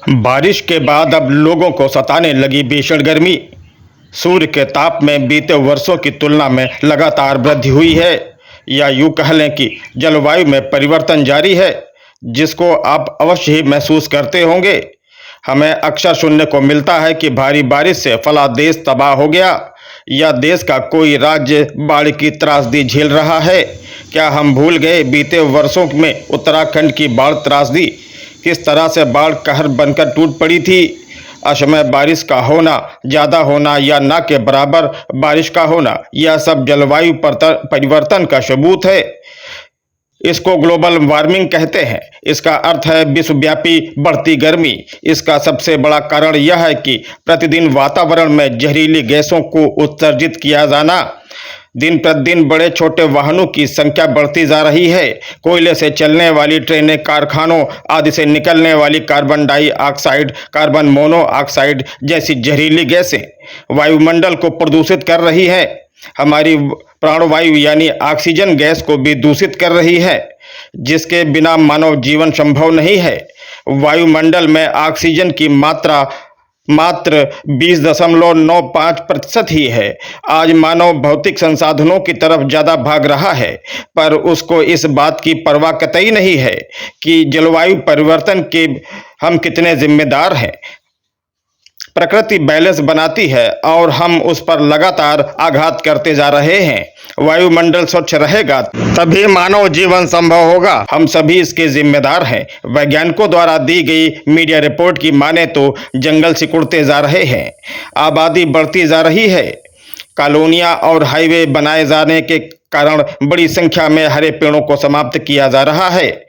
बारिश के बाद अब लोगों को सताने लगी भीषण गर्मी। सूर्य के ताप में बीते वर्षों की तुलना में लगातार वृद्धि हुई है, या यूं कह लें कि जलवायु में परिवर्तन जारी है, जिसको आप अवश्य ही महसूस करते होंगे। हमें अक्सर सुनने को मिलता है कि भारी बारिश से फला देश तबाह हो गया, या देश का कोई राज्य बाढ़ की त्रासदी झेल रहा है। क्या हम भूल गए बीते वर्षों में उत्तराखंड की बाढ़ त्रासदी किस तरह से बाढ़ कहर बनकर टूट पड़ी थी। असमय बारिश का होना, ज़्यादा होना या ना के बराबर बारिश का होना, यह सब जलवायु परिवर्तन का सबूत है। इसको ग्लोबल वार्मिंग कहते हैं। इसका अर्थ है विश्वव्यापी बढ़ती गर्मी। इसका सबसे बड़ा कारण यह है कि प्रतिदिन वातावरण में जहरीली गैसों को उत्सर्जित किया जाना। दिन प्रतिदिन बड़े छोटे वाहनों की संख्या बढ़ती जा रही है। कोयले से चलने वाली ट्रेनें, कारखानों आदि से निकलने वाली कार्बन डाइऑक्साइड, कार्बन मोनोऑक्साइड जैसी जहरीली गैसें वायुमंडल को प्रदूषित कर रही हैं। हमारी प्राणवायु यानी ऑक्सीजन गैस को भी दूषित कर रही है, जिसके बिना मानव जीवन संभव नहीं है। वायुमंडल में ऑक्सीजन की मात्रा मात्र 20.95% ही है। आज मानव भौतिक संसाधनों की तरफ ज़्यादा भाग रहा है, पर उसको इस बात की परवाह कतई नहीं है कि जलवायु परिवर्तन के हम कितने जिम्मेदार हैं। प्रकृति बैलेंस बनाती है और हम उस पर लगातार आघात करते जा रहे हैं। वायुमंडल स्वच्छ रहेगा तभी मानव जीवन संभव होगा। हम सभी इसके जिम्मेदार हैं। वैज्ञानिकों द्वारा दी गई मीडिया रिपोर्ट की माने तो जंगल सिकुड़ते जा रहे हैं, आबादी बढ़ती जा रही है। कॉलोनियां और हाईवे बनाए जाने के कारण बड़ी संख्या में हरे पेड़ों को समाप्त किया जा रहा है।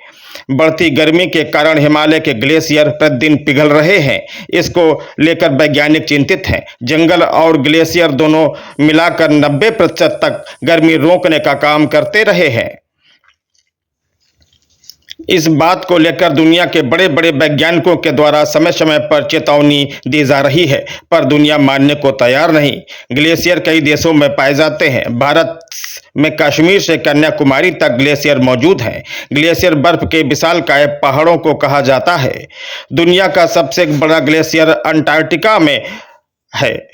बढ़ती गर्मी के कारण हिमालय के ग्लेशियर प्रतिदिन पिघल रहे हैं। इसको लेकर वैज्ञानिक चिंतित हैं। जंगल और ग्लेशियर दोनों मिलाकर 90% तक गर्मी रोकने का काम करते रहे हैं। इस बात को लेकर दुनिया के बड़े बड़े वैज्ञानिकों के द्वारा समय समय पर चेतावनी दी जा रही है, पर दुनिया मानने को तैयार नहीं। ग्लेशियर कई देशों में पाए जाते हैं। भारत में कश्मीर से कन्याकुमारी तक ग्लेशियर मौजूद हैं। ग्लेशियर बर्फ के विशालकाय पहाड़ों को कहा जाता है। दुनिया का सबसे बड़ा ग्लेशियर अंटार्कटिका में है।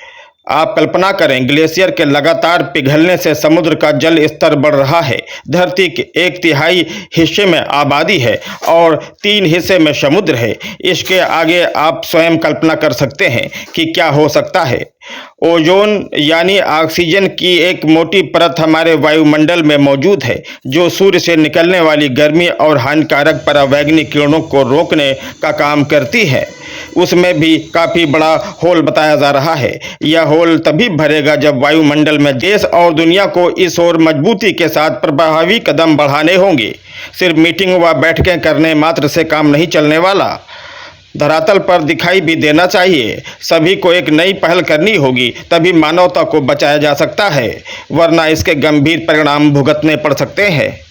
आप कल्पना करें, ग्लेशियर के लगातार पिघलने से समुद्र का जल स्तर बढ़ रहा है। धरती के 1/3 हिस्से में आबादी है और 3 हिस्से में समुद्र है। इसके आगे आप स्वयं कल्पना कर सकते हैं कि क्या हो सकता है। ओजोन यानी ऑक्सीजन की एक मोटी परत हमारे वायुमंडल में मौजूद है, जो सूर्य से निकलने वाली गर्मी और हानिकारक परावैंगनिक किरणों को रोकने का काम करती है। उसमें भी काफ़ी बड़ा होल बताया जा रहा है। यह होल तभी भरेगा जब वायुमंडल में देश और दुनिया को इस ओर मजबूती के साथ प्रभावी कदम बढ़ाने होंगे। सिर्फ मीटिंग व बैठकें करने मात्र से काम नहीं चलने वाला। धरातल पर दिखाई भी देना चाहिए। सभी को एक नई पहल करनी होगी, तभी मानवता को बचाया जा सकता है, वरना इसके गंभीर परिणाम भुगतने पड़ सकते हैं।